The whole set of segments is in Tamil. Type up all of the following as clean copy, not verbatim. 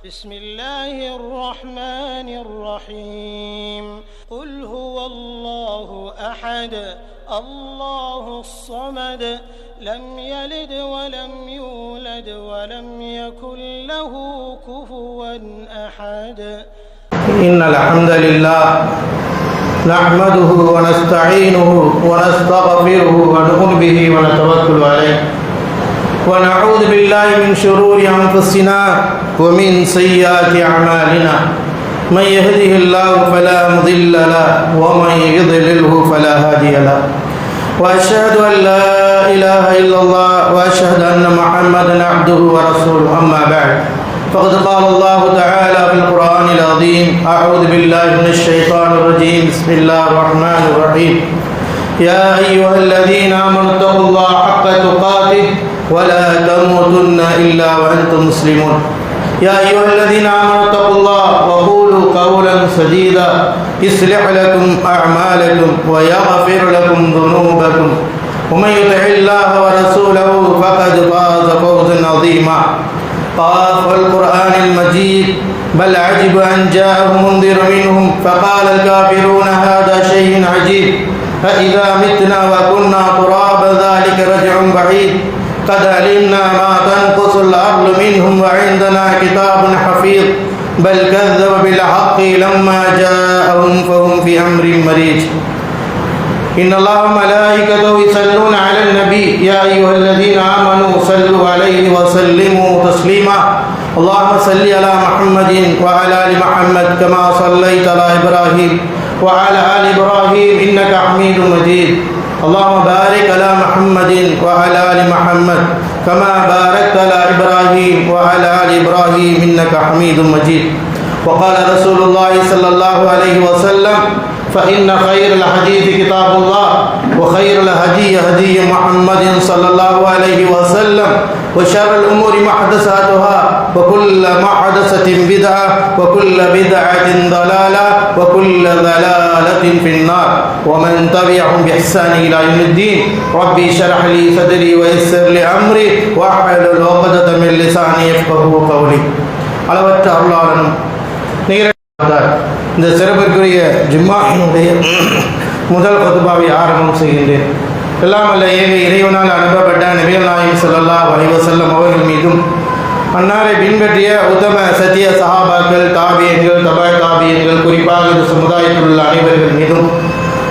بسم الله الرحمن الرحيم قل هو الله أحد الله الصمد لم يلد ولم يولد ولم يكن له كفوا أحد إن الحمد لله نحمده ونستعينه ونستغفره ونؤمن به ونتوكل عليه ونعوذ بالله من شرور أنفسنا ومن سيئات أعمالنا من يهده الله فلا مضل له ومن يضلله فلا هادي له وأشهد أن لا إله إلا الله وأشهد أن محمدا عبده ورسوله أما بعد فقد قال الله تعالى في القرآن العظيم أعوذ بالله من الشيطان الرجيم بسم الله الرحمن الرحيم يا أيها الذين آمنوا اتقوا الله حق تقاته ولا تموتن إلا وأنتم مسلمون يا أيها الذين آمنوا اتقوا الله وقولوا قولا سديدا يصلح لكم أعمالكم ويغفر لكم ذنوبكم ومن يطع الله ورسوله فقد فاز فوزا عظيما قال القرآن المجيد بل عجب أن جاءهم منذر منهم فقال الكافرون هذا شيء عجيب فإذا متنا وكنا ترابا ذلك رجع بعيد قد علمنا ما تنقص الأرض منهم وعندنا كتاب حفيظ بل كذب بالحق لما جاءهم فهم في أمر مريج إن الله وملائكته يصلون على النبي يا أيها الذين آمنوا صلوا عليه وسلموا تسليما اللهم صل على محمد وعلى آل محمد كما صليت على إبراهيم وعلى آل إبراهيم إنك حميد مجيد اللهم بارك على محمد وعلى آل محمد كما باركت على إبراهيم وعلى آل إبراهيم إنك حميد مجيد وقال رسول الله صلى الله عليه وسلم فإن خير الحديث كتاب الله وخير الهدي هدي محمد صلى الله عليه وسلم وشر الأمور محدثاتها وكل محدثة بدعة وكل بدعة ضلالة وكل ضلالة في النار ومن تبعهم بإحسان إلى يوم الدين ربي اشرح لي صدري ويسر لي أمري واحلل عقدة من لساني يفقهوا قولي அளவற்ற அருளாளனும் இந்த சிறப்பிற்குரிய ஜும்மாவினுடைய முதல் குதுபாவை ஆரம்பம் செய்கின்றேன். எல்லாம் அல்ல ஏக இறைவனால் அனுப்பப்பட்ட நபிகள் நாயகம் ஸல்லல்லாஹு அலைஹி வஸல்லம் அவர்கள் மீதும் அன்னாரை பின்பற்றிய உத்தம சத்திய சஹாபாக்கள் தாபியன்கள் தபா தாபியன்கள் குறிப்பாக இந்த சமுதாயத்தில் உள்ள அனைவர்கள் மீதும்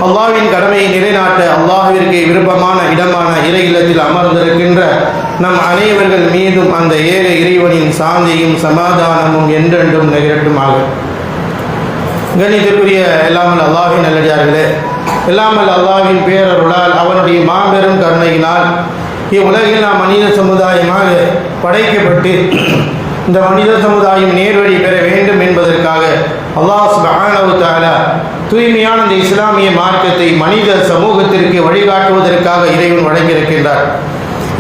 அல்லாஹ்வின் கடமையை நிலைநாட்ட அல்லாஹ்விற்கு விருப்பமான இடமான இறை இல்லத்தில் அமர்ந்திருக்கின்ற நம் அனைவர்கள் மீதும் அந்த ஏக இறைவனின் சாந்தியும் சமாதானமும் என்றென்றும் நிகழட்டுமாக. கண்ணியத்திற்குரிய எல்லாமல் அல்லாஹ்வின் நல்லடியார்களே, எல்லாமல் அல்லாஹ்வின் பேரருளால் அவனுடைய மாபெரும் கருணையினால் இவ்வுலகில் நாம் மனித சமுதாயமாக படைக்கப்பட்டு இந்த மனித சமுதாயம் நேர்வழி பெற வேண்டும் என்பதற்காக அல்லாஹ் சுப்ஹானஹு வ தஆலா தூய்மையான இந்த இஸ்லாமிய மார்க்கத்தை மனித சமூகத்திற்கு வழிகாட்டுவதற்காக இறைவன் வழங்கியிருக்கின்றார்.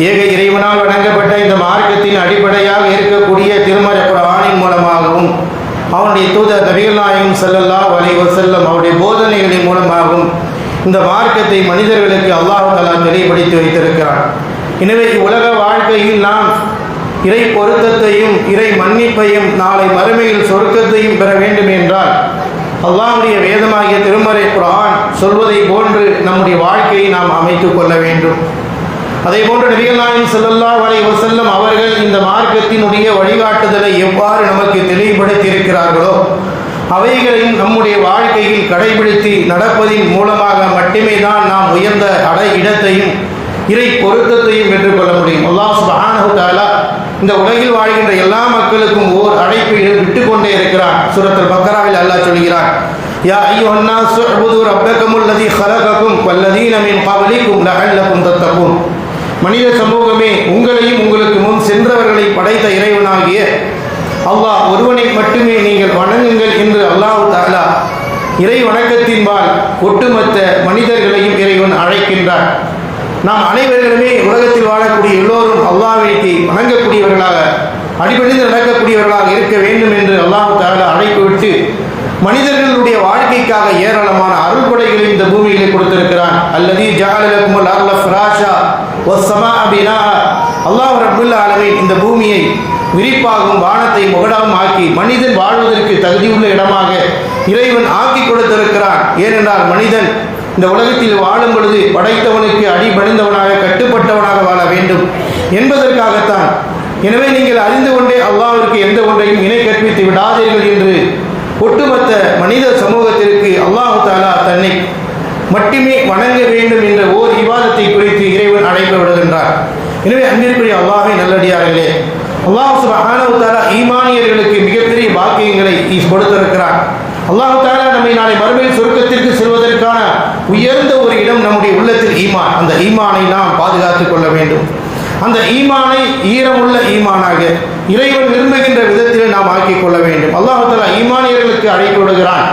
ஏக இறைவனால் வழங்கப்பட்ட இந்த மார்க்கத்தின் அடிப்படையாக இருக்கக்கூடிய திருமறை குர்ஆனின் மூலமாகவும் அவனுடைய தூதர் நபிகள் நாயகம் ஸல்லல்லாஹு அலைஹி வஸல்லம் அவருடைய போதனைகளின் மூலமாகவும் இந்த மார்க்கத்தை மனிதர்களுக்கு அல்லாஹ் தஆலா தெளிவுபடுத்தி வைத்திருக்கிறார். எனவே உலக வாழ்க்கையில் நாம் இறை பொருத்தத்தையும் இறை மன்னிப்பையும் நாளை மறுமையில் சொர்க்கத்தையும் பெற வேண்டும் என்றால் அல்லாஹ்வுடைய வேதமாகிய திருமறை குர்ஆன் சொல்வதை போன்று நம்முடைய வாழ்க்கையை நாம் அமைத்துக் கொள்ள வேண்டும். அதே போன்று நபிகள் நாயகம் ஸல்லல்லாஹு அலைஹி வஸல்லம் அவர்கள் இந்த மார்க்கத்தினுடைய வழிகாட்டுதலை எவ்வாறு நமக்கு தெளிவுபடுத்தி இருக்கிறார்களோ அவைகளையும் நம்முடைய வாழ்க்கையில் கடைபிடித்து நடப்பதின் மூலமாக மட்டுமே தான் நாம் உயர்ந்த இடத்தையும் இறை பொருத்தத்தையும் பெற்றுக்கொள்ள முடியும். அல்லாஹ் சுப்ஹானஹு வ தஆலா இந்த உலகில் வாழ்கின்ற எல்லா மக்களுக்கும் ஓர் அழைப்பை விட்டுக்கொண்டே இருக்கிறார். சூரத்துல் பக்ராவில் அல்லாஹ் சொல்கிறார், யா அய்யுஹன் நாஸ் உஅ்புது ரப்பக்கும் அல்லதீ ஹலகக்கும் வல்லதீன மின் கப்லிக்கும் லஅல்லக்கும் தத்தகூன். மனித சமூகமே, உங்களையும் உங்களுக்கு முன் சென்றவர்களை படைத்த இறைவனாகிய அல்லாஹ் ஒருவனை மட்டுமே நீங்கள் வணங்குங்கள் என்று அல்லாஹ் தஆலா இறை வணக்கத்தின்பால் ஒட்டுமொத்த மனிதர்களையும் இறைவன் அழைக்கின்றார். நாம் அனைவர்களுமே உலகத்தில் வாழக்கூடிய எல்லோரும் அல்லாஹ்வை வணங்கக்கூடியவர்களாக அடிபணிந்து நடக்கக்கூடியவர்களாக இருக்க வேண்டும் என்று அல்லாஹ் தஆலா அழைப்பு விட்டு மனிதர்களுடைய வாழ்க்கைக்காக ஏராளமான அருள் கொடைகளை இந்த பூமியிலே கொடுத்திருக்கிறான். அல்லதீ ஜஅல லக்குமுல் அர்ல ஃபிராஷா வஸ் ஸமாஅ பினாஆ. அல்லாஹ் ரப்பல் ஆலமீன் இந்த பூமியை விரிப்பாகவும் வானத்தை முகடாகவும் ஆக்கி மனிதன் வாழ்வதற்கு தகுதியுள்ள இடமாக இறைவன் ஆக்கி கொடுத்திருக்கிறான். ஏனென்றால் மனிதன் இந்த உலகத்தில் வாழும் பொழுது படைத்தவனுக்கு அடிபணிந்தவனாக கட்டுப்பட்டவனாக வாழ வேண்டும் என்பதற்காகத்தான். எனவே நீங்கள் அறிந்து கொண்டே அல்லாஹ்விற்கு எந்த ஒன்றையும் இணை கற்பித்து விடாதீர்கள் என்று ஒட்டுமொத்த மனித சமூகத்திற்கு அல்லாஹ் தஆலா தன்னை மட்டுமே வணங்க வேண்டும் என்ற ஓர் இபாதத்தை குறித்து இறைவன் அழைப்பு விடுகின்றார். எனவே அன்பிற்குரிய அல்லாஹ்வின் நல்லடியார்களே, அல்லாஹ் சுப்ஹானஹு வ தஆலா ஈமானியர்களுக்கு மிகப்பெரிய பாக்கியங்களை கொடுத்திருக்கிறார். அல்லாஹ் தஆலா நம்மை நாளை மறுமையில் சொர்க்கத்திற்கு செல்வதற்கான உயர்ந்த ஒரு இடம் நம்முடைய உள்ளத்தில் ஈமான். அந்த ஈமானை நாம் பாதுகாத்துக் கொள்ள வேண்டும். அந்த ஈமானை ஈரமுள்ள ஈமானாக இறைவன் விரும்புகின்ற விதத்தில் நாம் ஆக்கிக் கொள்ள வேண்டும். அல்லாஹ் தஆலா ஈமானியர்களுக்கு அழைப்பு விடுகிறான்.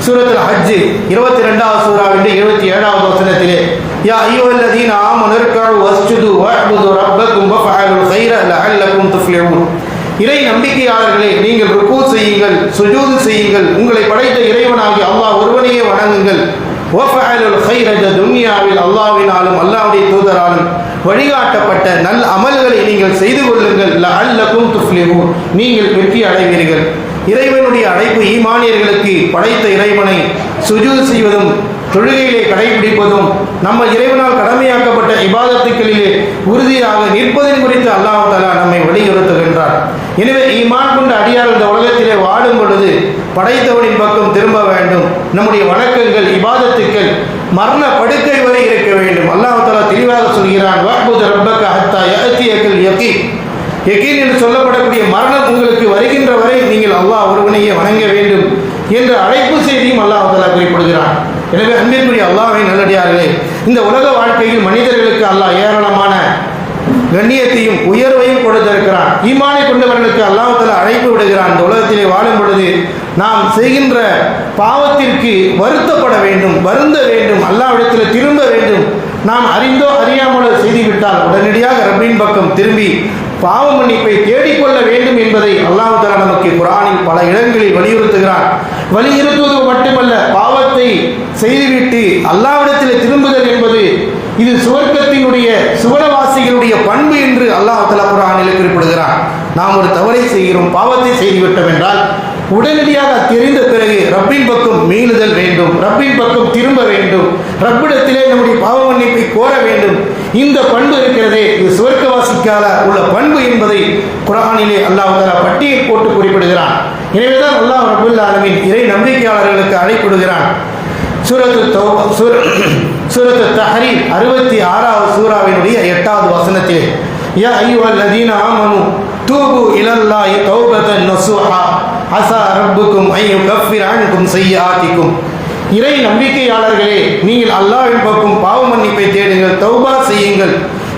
சூரத்துல் ஹஜ் 22வது சூராவின் 77வது வசனத்திலே, யா அய்யுஹல்லதீன ஆமனு இர்கஉ வஸ்ஜுது வஅபுது ரப்பக்கும் வஃஅலுல் கைர லஅல்லகும் துஃப்லிஹூன். இறை நம்பிக்கையாளர்களே, நீங்கள் ருக்கு செய்யுங்கள், சுஜூது செய்யுங்கள், உங்களை படைத்த இறைவனாகி அல்லாஹ் ஒருவனையே வணங்குங்கள். வஃஅலுல் கைர, துன்யாவில் அல்லாஹ்வினாலும் அல்லாஹ்வுடைய தூதராலும் வழிகாட்டப்பட்ட நல்ல அமல்களை நீங்கள் செய்து கொள்ளுங்கள். லஅல்லகும் துஃப்லிஹூன், நீங்கள் வெற்றி அடைவீர்கள். இறைவனுடைய அழைப்பு ஈமானியர்களுக்கு படைத்த இறைவனை சுஜூத் செய்வதும் தொழுகையிலே கடைபிடிப்பதும் நம்ம இறைவனால் கடமையாக்கப்பட்ட இபாதத்துக்களிலே உறுதியாக நிற்பதின் குறித்து அல்லாஹ் தஆலா நம்மை வலியுறுத்துகின்றார். எனவே ஈமான் கொண்ட அடியார் இந்த உலகத்திலே வாடும் பொழுது படைத்தவனின் பக்கம் திரும்ப வேண்டும். நம்முடைய வணக்கங்கள் இபாதத்துக்கள் மரண படுக்கை வரை இருக்க வேண்டும். அல்லாஹ் தஆலா தெளிவாக சொல்கிறான், வஅபுது ரப்பக ஹத்தா யஅதியகல் யகீன். யகீன் என்று சொல்லப்படக்கூடிய மரணம் உங்களுக்கு வருகின்ற வரை நீங்கள் அல்லாஹ் ஒருவனையே வணங்க வேண்டும் என்ற அழைப்பு செய்தியும் அல்லாஹ் தஆலா குறிப்பிடுகிறான். எனவே அன்பிற்குரிய அல்லாஹ்வின் நல்லடியார்களே, இந்த உலக வாழ்க்கையில் மனிதர்களுக்கு அல்லாஹ் ஏராளமான கண்ணியத்தையும் உயர்வையும் கொடுத்திருக்கிறான். ஈமானை கொண்டவர்களுக்கு அல்லாஹ் தஆலா அழைப்பு விடுகிறான். இந்த உலகத்திலே வாழும் பொழுது நாம் செய்கின்ற பாவத்திற்கு வருத்தப்பட வேண்டும், வருந்த வேண்டும், அல்லாஹ்விடத்தில் திரும்ப வேண்டும். நாம் அறிந்தோ அறியாமலோ செய்துவிட்டால் உடனடியாக ரப்பின் பக்கம் திரும்பி பாவ மன்னிப்பை தேடிக்கொள்ள வேண்டும் என்பதை அல்லாஹ் தஆலா நமக்கு குர்ஆனில் பல இடங்களில் வலியுறுத்துகிறார். வலியுறுத்துவது மட்டுமல்ல, பாவத்தை செய்துவிட்டு அல்லாஹ்விடத்தில் திரும்புதல் என்பது இது சுவர்க்கத்தினுடைய சுவனவாசிகளுடைய பண்பு என்று அல்லாஹ் தஆலா குர்ஆனில் குறிப்பிடுகிறார். நாம் ஒரு தவறை செய்கிறோம், பாவத்தை செய்துவிட்டோம் என்றால் உடனடியாக தெரிந்த பிறகு ரப்பின் பக்கம் மீளுதல் வேண்டும், ரப்பின் பக்கம் திரும்ப வேண்டும், ரப்பிடத்திலே நம்முடைய பாவ மன்னிப்பை கோர வேண்டும். இந்த பண்பு இருக்கிறதே, இது சுவர்க்கவாசிக்கால உள்ள பண்பு என்பதை குர்ஆனிலே அல்லாஹ் தஆலா பட்டியல் போட்டு குறிப்பிடுகிறான். எனவேதான் அல்லாஹ் ரப்புல் ஆலமீன் இறை நம்பிக்கையாளர்களுக்கு அழைப்பிடுகிறான். சூரத்து தஹரீம் 66வது சூராவினுடைய 8வது வசனத்திலே, யா அய்யுஹல்லதீன ஆமனு தூபு இலல்லாஹி தௌபதன் நஸூஹா அஸா ரப்புக்கும் அன் யுகஃபிர அன்கும் ஸய்யிஆத்திக்கும். இறை நம்பிக்கையாளர்களே, நீங்கள் அல்லாஹ்வின் பக்கம் பாவ மன்னிப்பை தேடுங்கள், தௌபா செய்யுங்கள்.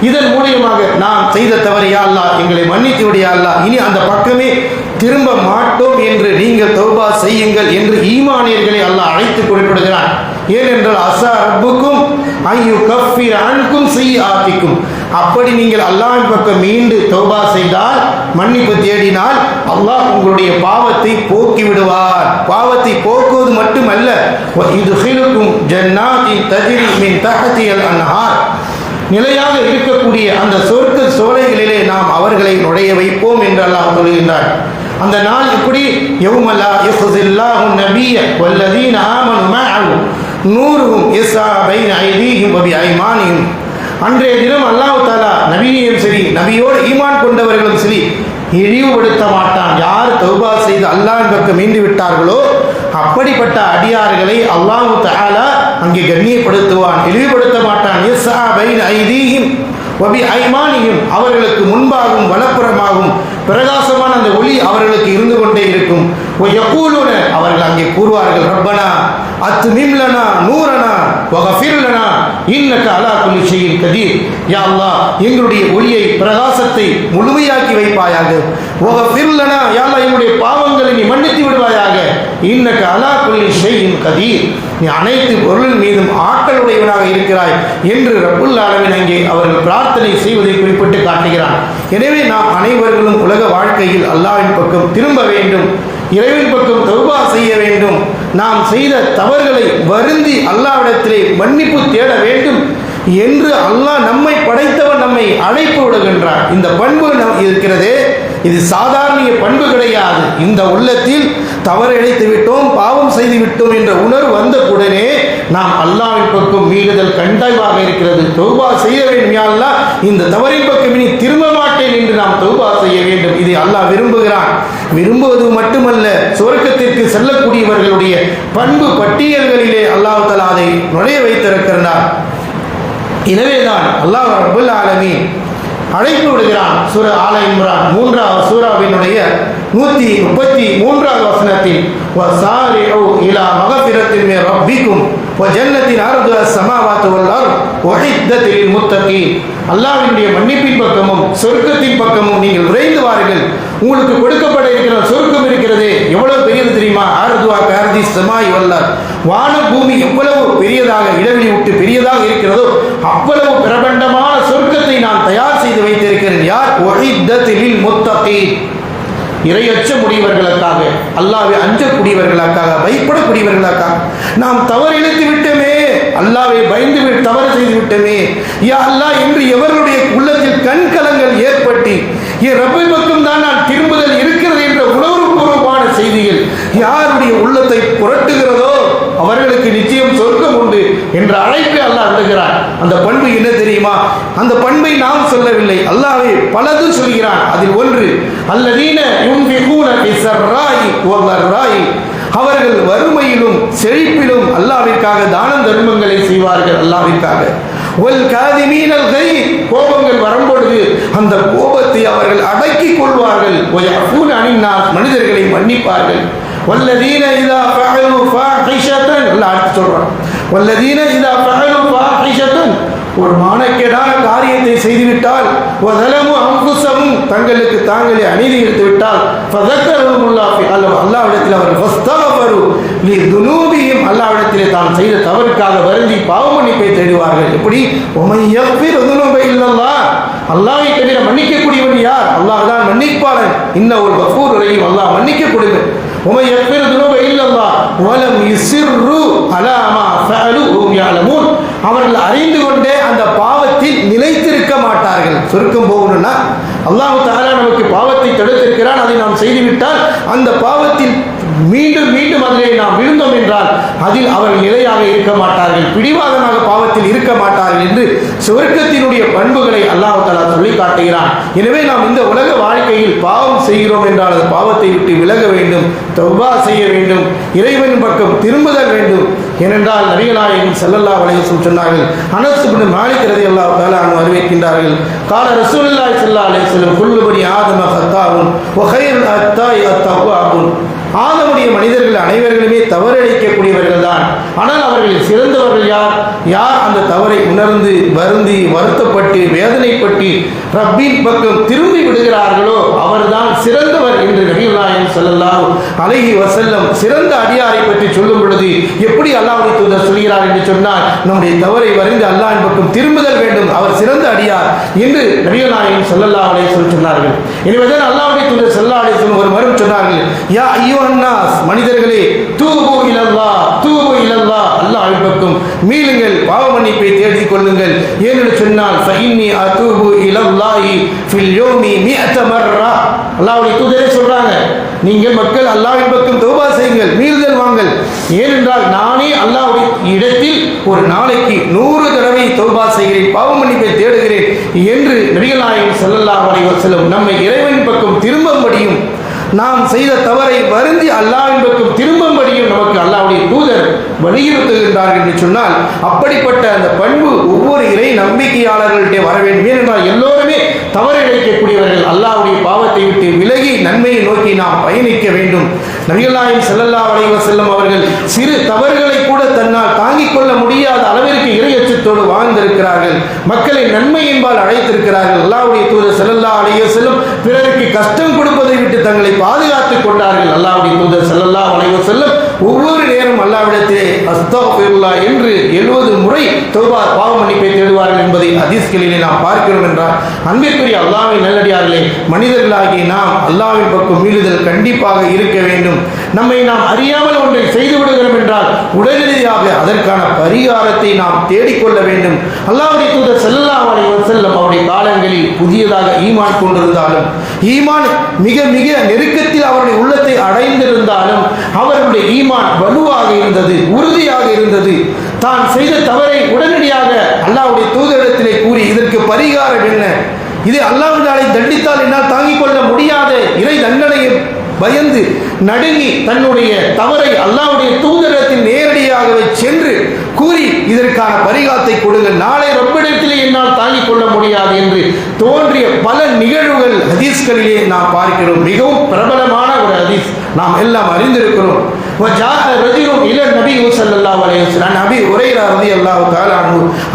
இதன் மூலியமாக நாம் செய்த தவறு யா அல்லாஹ் எங்களை மன்னித்து விடு யா அல்லாஹ், இனி அந்த பக்கமே திரும்ப மாட்டோம் என்று நீங்கள் தௌபா செய்யுங்கள் என்று ஈமானியர்களை அல்லாஹ் அழைத்து குறிப்பிடுகிறான். ஏனென்றால் அஸா ரப்புக்கும் அன் யுகஃபிர அன்கும் ஸய்யிஆத்திக்கும், அப்படி நீங்கள் அல்லாஹ்வின் பக்கம் மீண்டு தௌபா செய்தால், மன்னிப்பு தேடினால் அல்லாஹ் உங்களுடைய பாவத்தை போக்கி விடுவார். பாவத்தை போக்குவது மட்டுமல்ல, யுத்ஹிலுக்கும் ஜன்னாத்தின் தஜ்ரி மின் தஹ்திஹல் அன்ஹார், நிலையாக இருக்கக்கூடிய அந்த சொர்க்க சோலைகளிலே நாம் அவர்களை நுழைய வைப்போம் என்று அல்லாஹ் சொல்கின்றார். அந்த நாள் இப்படி, யௌம லா யஃஸில்லாஹு நபிய்ய வல்லதீன ஆமனு மஅஹு நூருஹும் யஸ்ஆ பைன ஐதீஹிம் வ பிஐமானிஹிம். அன்றைய தினம் அல்லாஹ் தஆலா நபியையும் சரி, நபியோடு ஈமான் கொண்டவர்களும் சரி இழிவுபடுத்த மாட்டான். யார் தௌபா செய்து அல்லாஹ்வின் பக்கம் மீண்டு விட்டார்களோ அப்படிப்பட்ட அடியார்களை அல்லாஹ் தஆலா அங்கே கண்ணியப்படுத்துவான், இழிவுபடுத்த மாட்டான். யஸ்ஆ பைன ஐதீஹிம் வ பிஐமானிஹிம், அவர்களுக்கு முன்பாகவும் வலப்புறமாகவும் பிரகாசமான அந்த ஒளி அவர்களுக்கு இருந்து கொண்டே இருக்கும். யகூலுன, அவர்கள் அங்கே கூறுவார்கள், ரப்பனா அத்மிம் லனா நூரனா வகஃபிர் லனா இன்னக அலா குல்லி ஷைஇன் கதீர். யா அல்லாஹ், எங்களுடைய ஒளியை பிரகாசத்தை முழுமையாக்கி வைப்பாயாக. வகஃபிர் லனா, யா அல்லாஹ் எங்களுடைய பாவங்களை நீ மன்னித்து விடுவாயாக. இன்னக அலா குல்லி ஷைஇன் கதீர், நீ அனைத்து பொருள் மீதும் ஆற்றல் உடையவனாக இருக்கிறாய் என்று ரப்புல் ஆலமீன் அங்கே அவர்கள் பிரார்த்தனை செய்வதை குறிப்பிட்டு காட்டுகிறான். எனவே நாம் அனைவர்களும் உலக வாழ்க்கையில் அல்லாஹ்வின் பக்கம் திரும்ப வேண்டும், இறைவன் பக்கம் தௌபா செய்ய வேண்டும். நாம் செய்த தவறுகளை வருந்தி அல்லாஹ்விடத்திலே மன்னிப்பு தேட வேண்டும் என்று அல்லாஹ் நம்மை படைத்தவன் நம்மை அழைப்பு விடுகின்றார். இந்த பண்பு இருக்கிறதே, இது சாதாரண பண்பு கிடையாது. இந்த உள்ளத்தில் தவறு இழைத்து விட்டோம், பாவம் செய்து விட்டோம் என்ற உணர்வு வந்தவுடனே நாம் அல்லாஹ்வின் பக்கம் மீளுதல் கண்டாயமாக இருக்கிறது. தௌபா செய்ய வேண்டும். யா அல்லாஹ், இந்த தவறின் பக்கம் இனி திரும்ப மாட்டேன் என்று நாம் தௌபா செய்ய வேண்டும். இதை அல்லாஹ் விரும்புகிறான். விரும்புவது மட்டுமல்ல, சொர்க்கத்திற்கு செல்லக்கூடியவர்களுடைய பண்பு பட்டியல்களிலே அல்லாஹ் தஆலா அதை நுழைய வைத்திருக்கிறார். எனவேதான் அல்லாஹ் ரப்பல் ஆலமீன் அழைப்பு விடுகிறான். சூரா ஆல இம்ரான் 3வது சூராவினுடைய 133வது வசனத்தில் வஸாரிஉ இலா மக்ஃபிரத்தின் மின் ரப்பிக்கும் வ ஜன்னத்தின் அர்துஹா ஸமாவாத்து வல் அர்த் உஇத்தத் லில் முத்தகீன். அல்லாஹ்வினுடைய மன்னிப்பின் பக்கமும் சொர்க்கத்தின் பக்கமும் நீங்கள் விரைந்து வாருங்கள். உங்களுக்கு கொடுக்கப்பட இருக்கிற சொர்க்கம் இருக்கிறது, எவ்வளவு பெரியது தெரியுமா? அர்துஹா கஅர்தி ஸமாய் வல் அர்த். வான பூமி எவ்வளவு பெரியதாக, இடைவெளி விட்டு பெரியதாக இருக்கிறதோ அவ்வளவு பிரபண்டமான சொர்க்கத்தை நான் தயார் செய்து வைத்திருக்கிறேன். யார்? உஇத்தத் லில் முத்தகீன். இறையச்சம் உடையவர்களுக்காக, அல்லாஹ்வை அஞ்சக்கூடியவர்களுக்காக, பயப்படக்கூடியவர்களுக்காக. நாம் தவறு இழைத்து விட்டோமே, அல்லாஹ்வை பயந்து தவறு செய்து விட்டோமே, யா அல்லாஹ் என்று எவர்களுடைய உள்ளத்தில் கண்கலங்கள் ஏற்பட்டு என் ரப்பின் பக்கம் தான் நான் திரும்புதல் இருக்கிறது என்ற உணர்வுபூர்வமான செய்திகள் யாருடைய உள்ளத்தை புரட்டுகிறதோ அவர்களுக்கு நிச்சயம் சொர்க்கம் உண்டு என்ற அழைப்பை அல்லாஹ் விடுகிறான். அந்த பண்பு என்ன தெரியுமா? அந்த பண்பை நாம் சொல்லவில்லை, அல்லாஹ்வே பலது சொல்கிறான். அதில் ஒன்று அல்லதீன யுன்ஃபிகூன ஃபிஸ்ஸர்ராஇ வதர்ராஇ. அவர்கள் வறுமையிலும் செழிப்பிலும் அல்லாஹ்விற்காக தான தர்மங்களை செய்வார்கள். அல்லாஹ்விற்காக. வல் காதிமீனல் கைத். கோபங்கள் வரும்பொழுது அந்த கோபத்தை அவர்கள் அடக்கிக் கொள்வார்கள். வயஃபூன அனின் நாஸ். மனிதர்களை மன்னிப்பார்கள். வல்லதீன இதா ஃபஅலு ஃபாஹிஷத்தன். அல்லாஹ் அடுத்து சொல்றான், வல்லதீன இதா ஃபஅலு ஃபாஹிஷத்தன். ஒரு மானக்கேடான காரியத்தை செய்துவிட்டால், வதலமு அன்ஃபுஸஹும். தங்களுக்கு தாங்களே அநீதி இழைத்து விட்டால், ஃபதக்கருல்லாஹ் அல்லாஹ்விடத்தில் அவர்கள் ஃபஸ்தக்ஃபரு லிதுனூபிஹிம். அல்லாஹ்விடத்தில் தாம் செய்த தவறுக்காக வருந்தி பாவ மன்னிப்பை தேடுவார்கள். எப்படி? வமன் யக்ஃபிரு துனூப இல்லல்லாஹ். அல்லாஹ்வை தவிர மன்னிக்கக்கூடியவன் யார்? அல்லாஹ் தான் மன்னிப்பாளன். இன்னஹுல் கஃபூர் ரஹீம். அல்லாஹ் மன்னிக்கக்கூடியவன். வமன் யக்ஃபிரு துனூப இல்லல்லாஹ் வலம் யுஸிர்ரு அலா மா ஃபஅலு ஹும் யஅலமூன். அவர்கள் அறிந்து கொண்டே அந்த பாவத்தில் நிலைத்திருக்க மாட்டார்கள். சொர்க்கம் போகணும்னா அல்லாஹ் தஆலா நமக்கு பாவத்தை தடுத்திருக்கிறான். அதை நாம் செய்துவிட்டால் அந்த பாவத்தில் மீண்டும் மீண்டும் அதிலே நாம் விழுந்தோம் என்றால் அதில் அவர்கள் நிலையாக இருக்க மாட்டார்கள், பிடிவாதமாக பாவத்தில் இருக்க மாட்டார்கள் என்று சொர்க்கத்தினுடைய பண்புகளை அல்லாஹ் தஆலா சொல்லி காட்டுகிறான். எனவே நாம் இந்த உலக வாழ்க்கையில் பாவம் செய்கிறோம் என்றால் அது பாவத்தை விட்டு விலக வேண்டும், தௌபா செய்ய வேண்டும், இறைவன் பக்கம் திரும்புதல் வேண்டும். ஏனென்றால் நபிகள் நாயகம் ஸல்லல்லாஹு அலைஹி வஸல்லம் சொன்னார்கள். அனஸ் இப்னு மாலிக் ரலியல்லாஹு தஆலா அன்ஹு அறிவிக்கின்றார்கள், கால ரசூலுல்லாஹி ஸல்லல்லாஹு அலைஹி வஸல்லம் குல்லு பனி ஆதம கத்தாஉன் வ கைருல் அத்தாஇ அத்தக்வாஉன். ஆதமுடைய மனிதர்கள் அனைவர்களுமே தவறிழைக்கக்கூடியவர்கள் தான். ஆனால் அவர்கள் சிறந்தவர்கள் யார்? யார் அந்த தவறை உணர்ந்து வருந்தி வருத்தப்பட்டு வேதனைப்பட்டு ரப்பின் பக்கம் திரும்பி விடுகிறார்களோ அவர்தான் சிறந்தவர் என்று நபிகள் நாயகம் ஸல்லல்லாஹு அலைஹி வஸல்லம் சிறந்த அடியாரை பற்றி சொல்லும் பொழுது எப்படி அல்லாஹ்வுடைய தூதர் சொல்கிறார் என்று சொன்னால், நம்முடைய தவறை வருந்தி அல்லாஹ்வின் பக்கம் திரும்புதல் வேண்டும், அவர் சிறந்த அடியார் என்று நபிகள் நாயகம் ஸல்லல்லாஹு அலைஹி வஸல்லம் சொன்னார்கள். எனவே அல்லாஹ்வுடைய தூதர் ஸல்லல்லாஹு அலைஹி வஸல்லம் ஒரு மறுபடியும் சொன்னார்கள், யா அய்யுஹன் நாஸ், மனிதர்களே, தூபு இலல்லாஹ், தூபு இலல்லாஹ், அல்லாஹ்வின் பக்கம் மீளுங்கள், பாவ மன்னிப்பை தேடிக் கொள்ளுங்கள். ஏனென்று சொன்னால் ஃபஇன்னி அதூபு இலல்லாஹி ஃபில் யௌமி 100 மர்ரா. அல்லாஹ்வுடைய தூதரே சொல்றாங்க, நீங்கள் மக்கள் அல்லாஹ்வின் பக்கம் தௌபா செய்யுங்கள், மீளுதல் வாங்கள். ஏனென்றால் நானே அல்லாஹ்வுடைய இடத்தில் ஒரு நாளைக்கு 100 தடவை தௌபா செய்கிறேன், பாவ மன்னிப்பை தேடுகிறேன் என்று நபிகள் நாயகம் ஸல்லல்லாஹு அலைஹி வஸல்லம் நம்மை இறைவன் பக்கம் திரும்பும்படியும் நாம் செய்த தவறை வருந்தி அல்லாஹ்வின் பக்கம் திரும்பும்படியும் நமக்கு அல்லாஹ்வுடைய தூதர் வலியுறுத்துகின்றார்கள் என்று சொன்னால், அப்படிப்பட்ட அந்த பண்பு ஒவ்வொரு இறை நம்பிக்கையாளர்கள்ட்டே வர வேண்டும். ஏனென்றால் எல்லோருமே தவறு இழைக்கக்கூடியவர்கள். அல்லாஹ்வுடைய பாவத்தை விட்டு விலகி நன்மையை நோக்கி நாம் பயணிக்க வேண்டும். நபிகள் நாயகம் ஸல்லல்லாஹு அலைஹி வஸல்லம் அவர்கள் சிறு தவறுகளை கூட தன்னால் தாங்கிக் கொள்ள முடியாத அளவிற்கு இறையச்சத்தோடு வாழ்ந்திருக்கிறார்கள். மக்களை நன்மை என்பால் அழைத்திருக்கிறார்கள். அல்லாஹ்வுடைய தூதர் ஸல்லல்லாஹு அலைஹி வஸல்லம் பிறருக்கு கஷ்டம் கொடுப்பதை விட்டு தங்களை பாதுகாத்துக் கொண்டார்கள். அல்லாஹ்வுடைய தூதர் ஸல்லல்லாஹு அலைஹி வஸல்லம் ஒவ்வொரு நேரம் அல்லாஹ்விடத்திலே அஸ்தக்ஃபிருல்லாஹ் அஸ்தக்ஃபிருல்லாஹ் என்று 70 முறை தௌபா பாவ மன்னிப்பை தேடுவார்கள் என்பதை ஹதீஸ்களிலே நாம் பார்க்கிறோம் என்றால், அன்பிற்குரிய அல்லாஹ்வின் நல்லடியார்களே, மனிதர்களாகிய நாம் அல்லாஹ்வின் பக்கம் மீளுதல் கண்டிப்பாக இருக்க வேண்டும். நம்மை நாம் அறியாமல் ஒன்றை செய்து விடுகிறோம் என்றால் உடனடியாக அதற்கான பரிகாரத்தை நாம் தேடிக்கொள்ள வேண்டும். அல்லாஹ்வுடைய தூதர் ஸல்லல்லாஹு அலைஹி வஸல்லம் அவருடைய காலங்களில் புதியதாக ஈமான் கொண்டிருந்தாலும், ஈமான் மிக மிக நெருக்கத்தில் அவருடைய உள்ளத்தை அடைந்திருந்தாலும் அவருடைய ஈமான் வலுவாக இருந்தது, உறுதியாக இருந்தது. தான் செய்த தவறை உடனடியாக அல்லாஹ்வுடைய தூதரிடத்திலே கூறி இதற்கு பரிகாரம் என்ன, இது அல்லாஹ்வினாலே தண்டித்தால் என்னால் தாங்கிக் கொள்ள முடியாத இறை தண்டனையை பயந்து நடுங்கி தன்னுடைய தவறை அல்லாஹ்வுடைய தூதரிடத்தில் நேரடியாகவே சென்று கூறி இதற்கான பரிகாரத்தை கொடுங்கள், நாளை ரப்பிடத்திலே என்னால் தாங்கிக் கொள்ள முடியாது என்று தோன்றிய பல நிகழ்வுகள் ஹதீஸ்களிலே நாம் பார்க்கிறோம். மிகவும் பிரபலமான ஒரு ஹதீஸ் நாம் எல்லாம் அறிந்திருக்கிறோம்.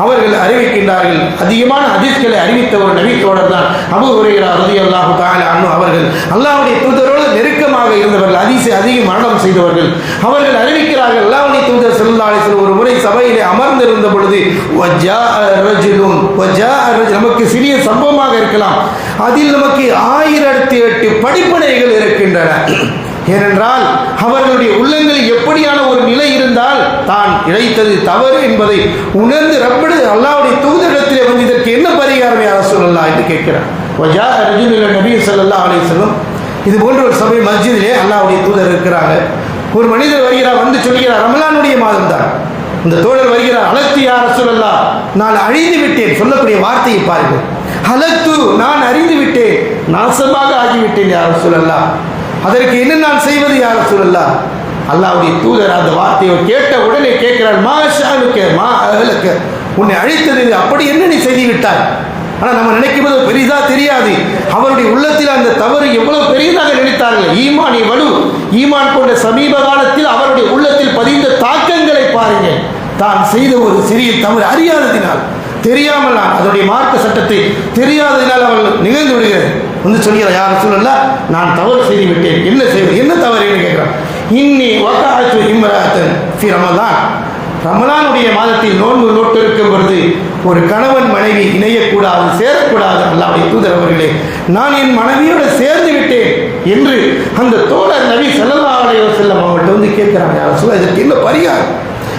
அவர்கள் அறிவிக்கின்றார்கள், அதிகமான ஹதீஸ்களை அறிவித்த ஒரு நபி தோழர் தான் அபூ ஹுரைரா ரலியல்லாஹு தஆலா அன்ஹு அவர்கள். அல்லாஹ்வுடைய தூதரோடு நெருக்கமாக இருந்தவர்கள், ஹதீஸை அதிக மரணம் செய்தவர்கள். அவர்கள் அறிவிக்கிறார்கள், அல்லாஹ்வுடைய தூதர் ஸல்லல்லாஹு அலைஹி வஸல்லம் ஒரு முறை சபையிலே அமர்ந்திருந்த பொழுது நமக்கு சிறிய சம்பவமாக இருக்கலாம், அதில் நமக்கு 1008 படிப்பனைகள் இருக்கின்றன. ஏனென்றால் அவர்களுடைய உள்ளங்களில் எப்படியான ஒரு நிலை இருந்தால் தான் இழைத்தது தவறு என்பதை உணர்ந்து ரப்படு அல்லாஹ்வுடைய தூதரிடத்திலே வந்து இதற்கு என்ன பரிகாரம் யா ரசூலல்லாஹ் என்று கேட்கிறார். நபி ஸல்லல்லாஹு அலைஹி வஸல்லம் இது போன்ற ஒரு சபை மஸ்ஜிதிலே அல்லாஹ்வுடைய தூதர் இருக்கிறாங்க. ஒரு மனிதர் வருகிறார், வந்து சொல்கிறார், ரமலானுடைய மாதம் தான். இந்த தோழர் வருகிறார், அலத்து யா ரசூலல்லாஹ், நான் அழிந்து விட்டேன். சொல்லக்கூடிய வார்த்தையை பாருங்கள், அலத்து, நான் அறிந்து விட்டேன், நாசமாக ஆகிவிட்டேன் யா ரசூலல்லாஹ், அதற்கு என்ன நான் செய்வது யா ரசூலல்லாஹ்? அல்லாஹ்வுடைய தூதர் அந்த வார்த்தையை கேட்ட உடனே கேட்கிறார், மா ஷஅனுக மா அஹ்லக, உன்னை அழித்தது அப்படி என்ன நீ செய்து விட்டாய்? ஆனால் நம்ம நினைக்கும்போது பெரிதா தெரியாது, அவருடைய உள்ளத்தில் அந்த தவறு எவ்வளவு பெரியதாக நினைத்தார்கள். ஈமான் வலு, ஈமான் கொண்ட சமீப காலத்தில் அவருடைய உள்ளத்தில் பதிந்த தாக்கங்களை பாருங்கள். தான் செய்த ஒரு சிறிய தவறு அறியாததினால், தெரியாமல் நான் அதனுடைய மார்க்க சட்டத்தை தெரியாததினால் அவர்கள் நிகழ்ந்து விடுகிறது. வந்து சொல்கிறார், யா ரசூலல்லாஹ், நான் தவறு செய்து விட்டேன், என்ன செய்வது, என்ன தவறு என்று கேட்கிறான். இன்னி வகஅத்து இம்ராஅத்தன் ஃபி ரமலான், ரமலானுடைய மாதத்தில் நோன்பு நோட்டு இருக்கும் பொழுது ஒரு கணவன் மனைவி இணையக்கூடாது, சேரக்கூடாது. அல்லாஹ்வுடைய தூதர் அவர்களே, நான் என் மனைவியோடு சேர்ந்து விட்டேன் என்று அந்த தோழர் நபி ஸல்லல்லாஹு அலைஹி வஸல்லம் அவங்கள்ட்ட வந்து கேட்கிறாங்க, யா ரசூலல்லாஹ், இதற்கு என்ன பரிகாரம்?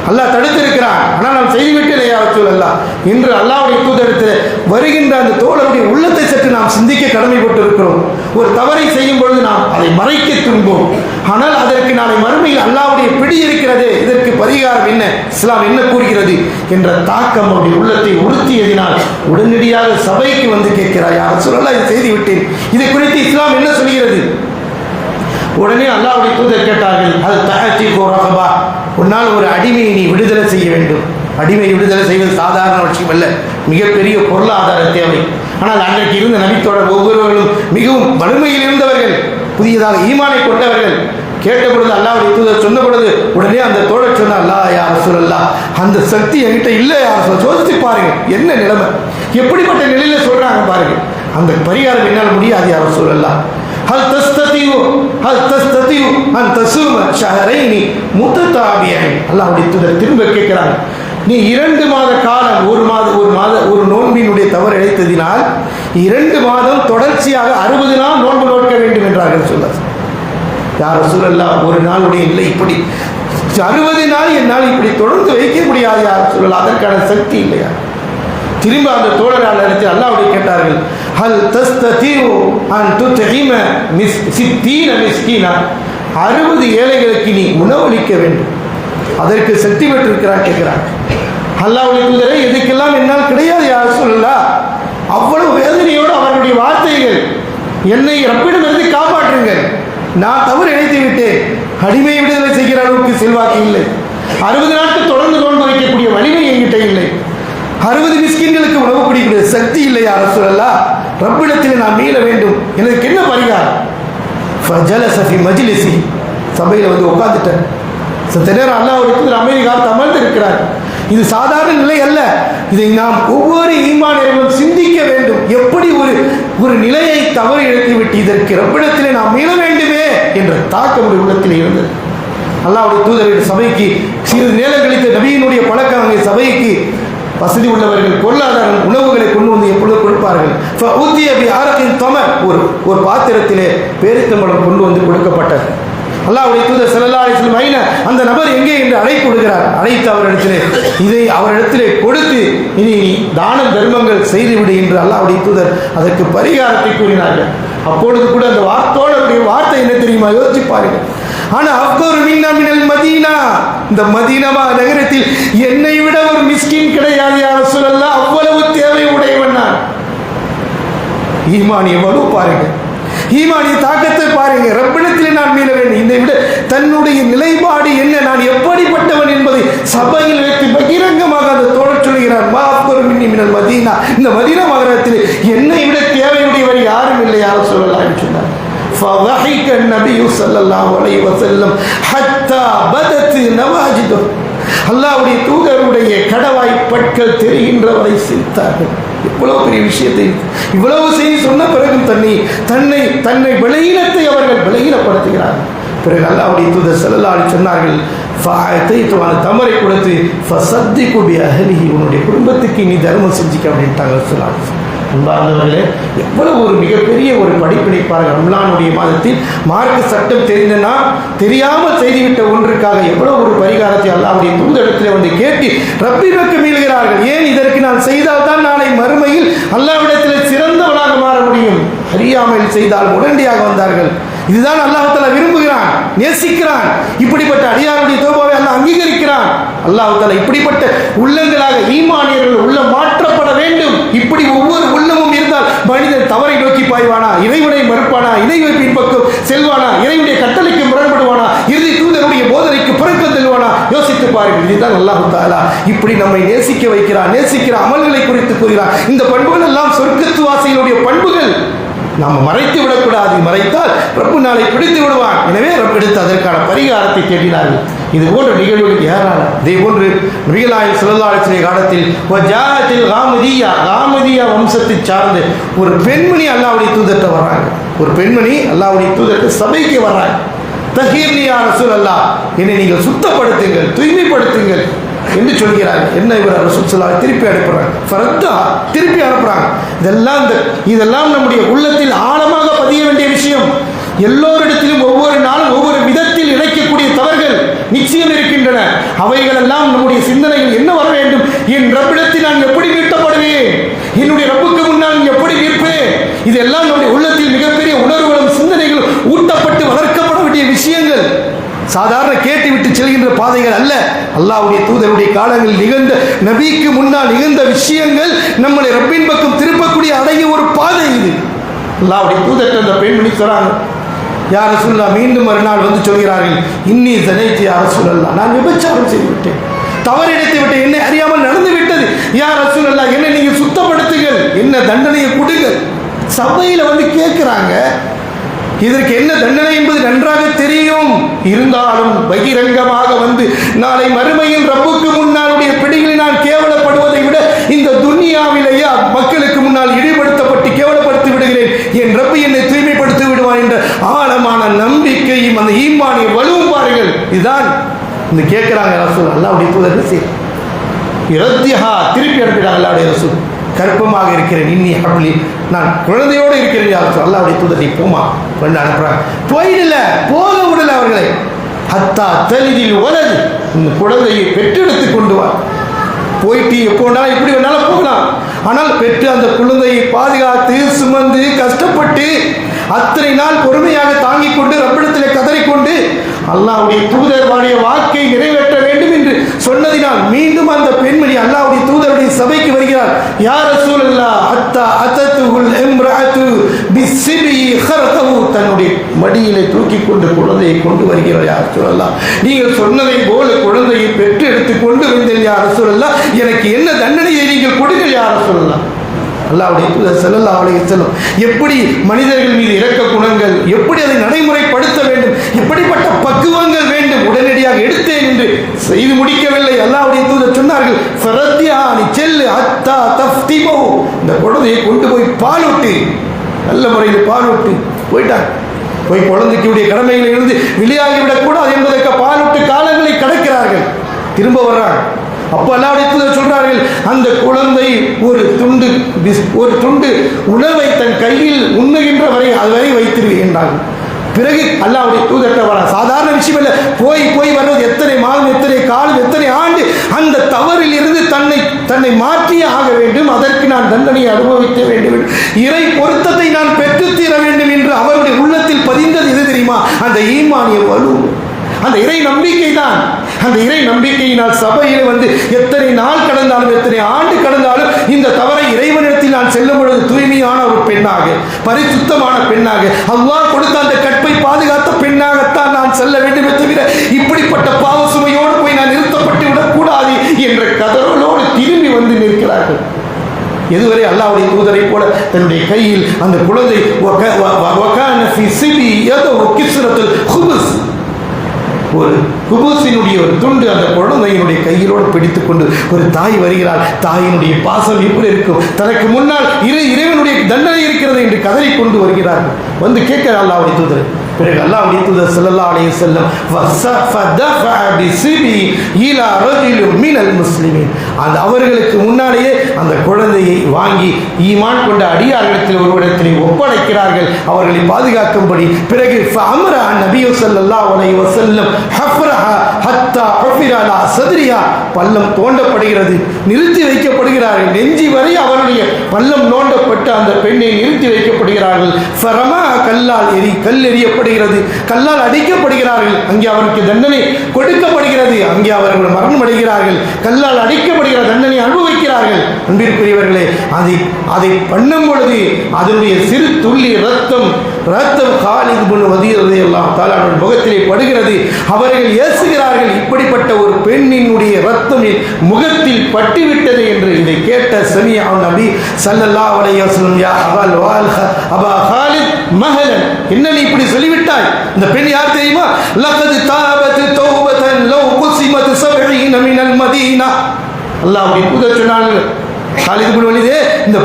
அல்லாஹ் தடுத்திருக்கிறான், ஆனால் நான் செய்துவிட்டேன் யா ரசூலல்லாஹ் என்று அல்லாஹ்வுடைய தூதரிடத்தில் வருகின்ற அந்த தோழருடைய உள்ளத்தை சற்று நாம் சிந்திக்க கடமைப்பட்டு இருக்கிறோம். ஒரு தவறை செய்யும் பொழுது நாம் அதை மறைக்க துன்போம், ஆனால் அதற்கு நாளை மறுமையில் அல்லாஹ்வுடைய பிடி இருக்கிறது, இதற்கு பரிகாரம் என்ன, இஸ்லாம் என்ன கூறுகிறது என்ற தாக்கம் அவருடைய உள்ளத்தை உறுத்தியதினால் உடனடியாக சபைக்கு வந்து கேட்கிறார், யா ரசூலல்லாஹ், இதை செய்து விட்டேன், இதை குறித்து இஸ்லாம் என்ன சொல்கிறது? உடனே அல்லாஹ்வுடைய தூதர் கேட்டார்கள், அது தஅத்தீகு ரகபா, உன்னால் ஒரு அடிமையை நீ விடுதலை செய்ய வேண்டும். அடிமை விடுதலை செய்வது சாதாரண விஷயம் அல்ல, மிகப்பெரிய பொருளாதார தேவை. ஆனால் அன்றைக்கு இருந்த நபித்தோழர் ஒவ்வொருவர்களும் மிகவும் வறுமையில் இருந்தவர்கள், புதியதாக ஈமானை கொண்டவர்கள். கேட்ட பொழுது அல்லாஹ்வுடைய தூதர் சொன்ன பொழுது உடனே அந்த தோழர் சொன்னார், அல்லாஹ் யா ரசூலல்லாஹ், அந்த சக்தி என்கிட்ட இல்லை யா ரசூலல்லாஹ். யோசித்து பாருங்க என்ன நிலைமை, எப்படிப்பட்ட நிலையில சொல்றாங்க பாருங்க. அந்த பரிகாரம் என்னால் முடியாது யா ரசூலல்லாஹ். ஹல் தஸ்ததியு அன் தஸூம ஷஹரைனி முத்ததாபியைன். அல்லாஹ்வுடைய தூதர் திரும்ப கேட்கிறாங்க, நீ 2 மாத காலம் ஒரு நோன்பினுடைய தவறு இழைத்ததினால் 2 மாதம் தொடர்ச்சியாக 60 நாள் நோன்பு நோக்க வேண்டும் என்றார்கள். சொன்னார், யார் ரசூலல்லாஹ், ஒரு நாளுடைய இல்லை, இப்படி 60 நாள் என்னால் இப்படி தொடர்ந்து வைக்க முடியாது யார் ரசூலல்லாஹ், அதற்கான சக்தி இல்லையா? திரும்ப அந்த தோழரால் எடுத்து அல்லாஹ்வுடைய கேட்டார்கள், ஹல் தஸ்ததியு அன் துத்இம 60 மிஸ்கீனா, 60 ஏழைகளுக்கு நீ உணவளிக்க வேண்டும், அதற்கு சக்தி பெற்றிருக்கிறார் கேட்கிறார். அல்லாஹ்வுடைய தூதரே, இதுக்கெல்லாம் என்னால் கிடையாது யா ரசூலல்லாஹ். அவ்வளவு வேதனையோடு அவருடைய வார்த்தைகள், என்னை ரப்பிடமிருந்து காப்பாற்றுங்கள், நான் தவறு இழைத்து விட்டேன், அடிமை விடுதலை செய்கிற அளவுக்கு செல்வாக்கு இல்லை, 60 நாட்கள் தொடர்ந்து நோன்பு வைக்கக்கூடிய வலிமை என்கிட்ட இல்லை, 60 மிஸ்கின்களுக்கு உணவு பிடிக்கக்கூடிய சக்தி இல்லை யா ரசூலல்லாஹ், ரப்பிடத்தில் நான் மீள வேண்டும், எனக்கு என்ன பரிகாரம்? ஃபஜலஸ ஃபி மஜ்லிஸி, சபையில் வந்து உட்கார்ந்துட்டேன். சற்று நேரம் அல்லாஹ்வுடைய தூதர் அமைதி காத்து அமர்ந்து இருக்கிறார். இது சாதாரண நிலை அல்ல, இதை நாம் ஒவ்வொரு ஈமானியர்களும் சிந்திக்க வேண்டும். எப்படி ஒரு நிலையை தவறு இழைத்து விட்டு இதற்கு ரப்பிடத்திலே நாம் மீள வேண்டுமே என்ற தாக்கம் உள்ளத்தில் இருந்தது. அல்லாஹ்வுடைய தூதருடைய சபைக்கு சிறிது நேரம் கழித்து நபியினுடைய பழக்கம் அங்கே சபைக்கு வசதி உள்ளவர்கள் பொருளாதாரம் உணவுகளை கொண்டு வந்து எப்பொழுது கொடுப்பார்கள். ஒரு பாத்திரத்திலே பேரித்தம்பழம் கொண்டு வந்து கொடுக்கப்பட்டது. அல்லாஹ்வுடைய தூதர் ஸல்லல்லாஹு அலைஹி வஸல்லம் ஐன அந்த நபர் எங்கே என்று அழைப்பு விடுகிறார். அழைத்து அவரிடத்திலே இதை அவரிடத்திலே கொடுத்து இனி தான தர்மங்கள் செய்துவிடு என்று அல்லாஹ்வுடைய தூதர் அதற்கு பரிகாரத்தை கூறினார்கள். அப்பொழுது கூட அந்த வார்த்தையோட வார்த்தை என்ன தெரியுமா? யோசிச்சு பாருங்க. ஆனால் அஃபர் மின்னா மினல் மதீனா, இந்த மதீனமா நகரத்தில் என்னை விட ஒரு மிஸ்கின் கிடையாது யா ரசூலல்லாஹ், அவ்வளவு தேவை உடையவன் நான். ஈமானிய வலு பாருங்க, ஈமானிய தாக்கத்தை பாருங்க. ரப்பிடத்தில் நான் மீள வேண்டும். இதை விட தன்னுடைய நிலைப்பாடு என்ன, நான் எப்படிப்பட்டவன் என்பதை சபையில் வைத்து பகிரங்கமாக அந்த தோழர் சொல்கிறார். மா அஃபர் மின்னி மினல் மதீனா, இந்த மதீனா நகரத்தில் என்னை விட தேவையுடையவர் யாரும் இல்லை யாரும் சொல்லலாம் என்று சொன்னார். فضحك النبي صلى الله عليه وسلم حتى بدت نواجذه. அல்லாஹ்வுடைய தூதருடைய கடவாய் பற்கள் தெரிகின்ற வரை சிரித்தார்கள். இவ்வளவு பெரிய விஷயத்தை இவ்வளவு செய்தி சொன்ன பிறகு தன்னை விளையினத்தை அவர்கள் விளையினப்படுத்துகிறார்கள். பிறகு அல்லாஹ்வுடைய தூதர் ஸல்லல்லாஹு அலைஹி சொன்னார்கள், தமரை கொடுத்து ஃபஸத்திகு பிஅஹ்லிஹி, உன்னுடைய குடும்பத்துக்கு நீ தர்மம் செஞ்சுக்க அப்படின்ட்டாங்க ஸல்லல்லாஹு. அன்பார்ந்தவர்களே, எவ்வளவு ஒரு மிகப்பெரிய ஒரு படிப்பினை பாருங்கள். ரம்லானுடைய மாதத்தில் மார்க்க சட்டம் தெரிந்தனா தெரியாமல் செய்துவிட்ட ஒன்றுக்காக எவ்வளவு ஒரு பரிகாரத்தை அல்லாஹ்வுடைய தூதரிடத்தில் வந்து கேட்டு ரப்பிற்கு மீள்கிறார்கள். ஏன் இதற்கு நான் செய்தால் தான் நாளை மறுமையில் அல்லாஹ்விடத்தில் சிறந்தவனாக மாற முடியும். அறியாமல் செய்தால் உடனடியாக வந்தார்கள். இதுதான் அல்லாஹ் தஆலா விரும்புகிறான், நேசிக்கிறான். இப்படிப்பட்ட அடியாருடைய தௌபாவை அல்லாஹ் அங்கீகரிக்கிறான். அல்லாஹ் தஆலா இப்படிப்பட்ட உள்ளங்களாக ஈமானியர்கள் உள்ள மாற்றப்பட வேண்டும். இப்படி ஒவ்வொரு உள்ளமும் இருந்தால் மனிதன் தவறை நோக்கி பாய்வானா, இறைவனை மறுப்பானா, இணை வைப்பின் பக்கம் செல்வானா, இறைவனுடைய கட்டளைக்கு முரண்படுவானா, இறுதி தூதருடைய போதனைக்கு புறக்கம் செல்வானா? யோசித்து பாருங்கள். இதுதான் அல்லாஹ் தஆலா இப்படி நம்மை நேசிக்க வைக்கிறான், நேசிக்கிற அமல்களை குறித்து கூறுகிறான். இந்த பண்புகள் எல்லாம் சொர்க்கத்து வாசிகளுடைய பண்புகள். நாம் மறைத்து விடக்கூடாது, மறைத்தால் ரப்பு நாளை பிடித்து விடுவான். எனவே ரப்பு எடுத்து அதற்கான பரிகாரத்தை தேடினார்கள். இது போன்ற நிகழ்வுகளுக்கு ஏராளம். இதே போன்று நபிகள் நாயகம் ஸல்லல்லாஹு அலைஹி வஸல்லம் காலத்தில் வஜாத்தில் காமதியா வம்சத்தை சார்ந்த ஒரு பெண்மணி அல்லாஹ்வுடைய தூதர்கிட்ட வர்றாங்க. ஒரு பெண்மணி அல்லாஹ்வுடைய தூதர்கிட்ட சபைக்கு வர்றாங்க. தஹீர்னி யா ரசூலல்லாஹ், என்னை நீங்கள் சுத்தப்படுத்துங்கள், தூய்மைப்படுத்துங்கள் என்று சொல்கிறார்கள். என்ன இவர் ரசூல் ஸல்லல்லாஹு திருப்பி அனுப்புறாங்க, ஃபரத்தா திருப்பி அனுப்புறாங்க. இதெல்லாம் நம்முடைய உள்ளத்தில் ஆழமாக பதிய வேண்டிய விஷயம். எல்லோரிடத்திலும் ஒவ்வொரு நாளும் ஒவ்வொரு விதத்தில் இணைக்கக்கூடிய தவறுகள் நிச்சயம் இருக்கின்றன. அவைகள் எல்லாம் நம்முடைய சிந்தனைகள் என்ன வர வேண்டும்? என் ரப்பிடத்தில் நான் எப்படி மீட்கப்படுவேன், என்னுடைய ரப்புக்கு முன்னால் எப்படி நிற்பேன்? இதெல்லாம் நம்முடைய உள்ளத்தில் மிகப்பெரிய உணர்வுகளும் சிந்தனைகளும் ஊட்டப்பட்டு வளர்க்கப்பட வேண்டிய விஷயங்கள். சாதாரண கேட்டுவிட்டு செல்கின்ற பாதைகள் அல்ல. அல்லாஹ்வுடைய தூதருடைய காலங்களில் நிகழ்ந்த, நபிக்கு முன்னால் நிகழ்ந்த விஷயங்கள் நம்மளை ரப்பின் பக்கம் திருப்பக்கூடிய அடைய ஒரு பாதை இது. அல்லாஹ்வுடைய தூதர் அந்த பெண்மணி சொல்றாங்க, யா ரசூலல்லாஹ், மீண்டும் மறுநாள் வந்து சொல்கிறார்கள், இன்னி ஸனைத்து யா ரசூலல்லாஹ், நான் விபச்சாரம் செய்து விட்டேன், தவறிழைத்து விட்டேன், என்னை அறியாமல் நடந்து விட்டது. யா ரசூலல்லாஹ், என்னை நீங்கள் சுத்தப்படுத்துங்கள், என்ன தண்டனையை கொடுங்கள். சபையில் வந்து கேட்கிறாங்க. இதற்கு என்ன தண்டனை என்பது நன்றாக தெரியும். இருந்தாலும் பகிரங்கமாக வந்து நாளை மறுமையில் ரப்புக்கு முன்னாளுடைய பிடிகளில் நான் கேவலப்படுவதை விட இந்த துன்யாவிலேயே மக்களுக்கு முன்னால் இழிவுபடுத்தப்பட்டு கேவலப்படுத்தி விடுகிறேன், என் ரப்பு என்னை தூய்மைப்படுத்தி விடுவான் என்ற ஆழமான நம்பிக்கையும் அந்த ஈமானிய வலுவும் பாருங்கள். இதுதான் இந்த கேட்கிறாங்க ரசூல். அல்லாஹ்வுடைய தூதர் திருப்பி அனுப்பினாங்க. அல்லாஹ்வுடைய ரசூல், கற்பமாக இருக்கிறேன், இன்னி ஹப்லி, நான் குழந்தையோடு இருக்கிறேன் யார் அல்லாஹ்வுடைய தூதரை போமா கொண்டு அனுப்புறாங்க. போயிடல, போக விடல அவர்களை. ஹத்தா தலிதில் வலது, இந்த குழந்தையை பெற்றெடுத்து கொண்டு வா. போயிட்டு எப்போ வேணாலும் எப்படி வேணாலும் போகலாம். ஆனால் பெற்று அந்த குழந்தையை பாதுகாத்து சுமந்து கஷ்டப்பட்டு அத்தனை நாள் பொறுமையாக தாங்கிக் கொண்டு ரப்பிடத்திலே கதறிக்கொண்டு அல்லாஹ்வுடைய தூதருடைய வாக்கை நிறைவேற்ற வேண்டும் என்று சொன்னதினால் மீண்டும் அந்த பெண்மணி அல்லாஹ்வுடைய தூதருடைய சபைக்கு வருகிறார். யா ரசூலல்லாஹ், ஹத்தா அத்தத்துல் இம்ராஅத்து பிஸ்ஸிபி ஹர்கஹு, தன்னுடைய மடியிலே தூக்கி கொண்டு குழந்தையை கொண்டு வருகிறார். யா ரசூலல்லாஹ், நீங்கள் சொன்னதை போல குழந்தையை பெற்று எடுத்து கொண்டு வந்தேன். யா ரசூலல்லாஹ், எனக்கு என்ன தண்டனையை நீங்கள் கொடுங்கள் யா ரசூலல்லாஹ். அல்லாஹ்வுடைய தூதர் ஸல்லல்லாஹு அலைஹி வஸல்லம் எப்படி மனிதர்கள் மீது இரக்க குணங்கள், எப்படி அதை நடைமுறைப்படுத்த வேண்டும், எப்படிப்பட்ட பக்குவங்கள் வேண்டும், உடனடியாக எடுத்தேன் என்று செய்து முடிக்கவில்லை. அல்லாஹ்வுடைய தூதர் சொன்னார்கள், ஃபரத்தியா, நீ செல்லு, ஹத்தா தஃப்திமு, இந்த குழந்தையை கொண்டு போய் பாலூட்டு, நல்ல முறையில் பாலூட்டு. போயிட்டாங்க. போய் குழந்தைக்கு கடமையில் இருந்து வெளியாகிவிடக்கூடாது என்பதற்கு பாலூட்டு வருகிறார்கள், திரும்ப வர்றாங்க. அப்போ அல்லாஹ்வுடைய தூதர் சொல்றார்கள், அந்த குழந்தை ஒரு துண்டு உணவை தன் கையில் உண்ணுகின்ற வரை அதுவரை வைத்திருக்கின்றார்கள். பிறகு அல்லாஹ்வுடைய தூதர்கிட்ட வர சாதாரண விஷயம் இல்லை, போய் வருவது எத்தனை மாதம், எத்தனை காலம், எத்தனை ஆண்டு, அந்த தவறில் இருந்து தன்னை மாற்றியே ஆக வேண்டும், அதற்கு நான் தண்டனையை அனுபவிக்க வேண்டும், இறை பொருத்தத்தை நான் பெற்றுத்தீர வேண்டும் என்று அவருடைய உள்ளத்தில் பதிந்தது எது தெரியுமா? அந்த ஈமானிய வலு, அந்த இறை நம்பிக்கை தான். அந்த இறை நம்பிக்கையினால் சபையில் வந்து எத்தனை நாள் கடந்தாலும், எத்தனை ஆண்டு கடந்தாலும், இந்த தவறை இறைவனிடத்தில் நான் செல்லும் பொழுது தூய்மையான ஒரு பெண்ணாக, பரிசுத்தமான பெண்ணாக, அல்லாஹ் கொடுத்த அந்த கற்பை பாதுகாத்த பெண்ணாகத்தான் நான் செல்ல வேண்டும் தவிர இப்படிப்பட்ட பாவ சுமையோடு போய் நான் நிறுத்தப்பட்டு விடக்கூடாது என்ற கதறலோடு திரும்பி வந்து நிற்கிறார்கள். எதுவரை அல்லாஹ்வுடைய தூதரை போல தன்னுடைய கையில் அந்த குழந்தை ஒரு குபூசினுடைய ஒரு துண்டு அந்த குழந்தையினுடைய கையிலோடு பிடித்துக் கொண்டு ஒரு தாய் வருகிறாள். தாயினுடைய பாசம் எப்படி இருக்கும், தனக்கு முன்னால் இறைவனுடைய தண்டனை இருக்கிறது என்று கதறி கொண்டு வருகிறார்கள். வந்து கேட்க அல்லாஹ்வுடைய தூதர். பிறகு அல்லாஹ்வுடைய தூதர் ஸல்லல்லாஹு அலைஹி வஸல்லம் அந்த அவர்களுக்கு முன்னாலேயே அந்த குழந்தையை வாங்கி ஈமான் கொண்ட அடியார்களிடத்தில் ஒருவரிடத்தில் ஒப்படைக்கிறார்கள், அவர்களை பாதுகாக்கும்படி. பிறகு நபி ஸல்லல்லாஹு அலைஹி வஸல்லம் பள்ளம் தோண்டப்படுகிறது, நிறுத்தி வைக்கப்படுகிறார்கள். நெஞ்சி வரை அவருடைய பள்ளம் நோண்டப்பட்டு அந்த பெண்ணை நிறுத்தி வைக்கப்படுகிறார்கள். கல் எறியப்படுகிறது, கல்லால் அடிக்கப்படுகிறார்கள். அங்கே அவருக்கு தண்டனை கொடுக்கப்படுகிறது, அங்கே அவர்கள் மரணம் அடைகிறார்கள். கல்லால் அடிக்கப்படுகிற தண்டனை அனுபவிக்கிறார்கள். அன்பிற்குரியவர்களே, அதை பண்ணும் பொழுது அதனுடைய சிறு துள்ளி ரத்தம் காலித் பின் வதீர் ரலியல்லாஹு தஆலா முகத்திலே படுகிறது. அவர்கள் ஏசுகிறார்கள், இப்படிப்பட்ட ஒரு பெண்ணினுடைய ரத்தம் முகத்தில் பட்டுவிட்டது என்று. இதை கேட்ட சமியா நபி ஸல்லல்லாஹு அலைஹி வஸல்லம், யா அபா காலித் மஹலன், என்ன நீ இப்படி சொல்லிவிட்டாய்? இந்த பெண் யார் தெரியுமா? லகத் தாபத் தௌபதன் லவ் குஸிமத் 70 மினல் மதீனா. அல்லாஹ்வுடைய தூதர் சொன்னார்கள், காலித் பின் வலீதே, இந்த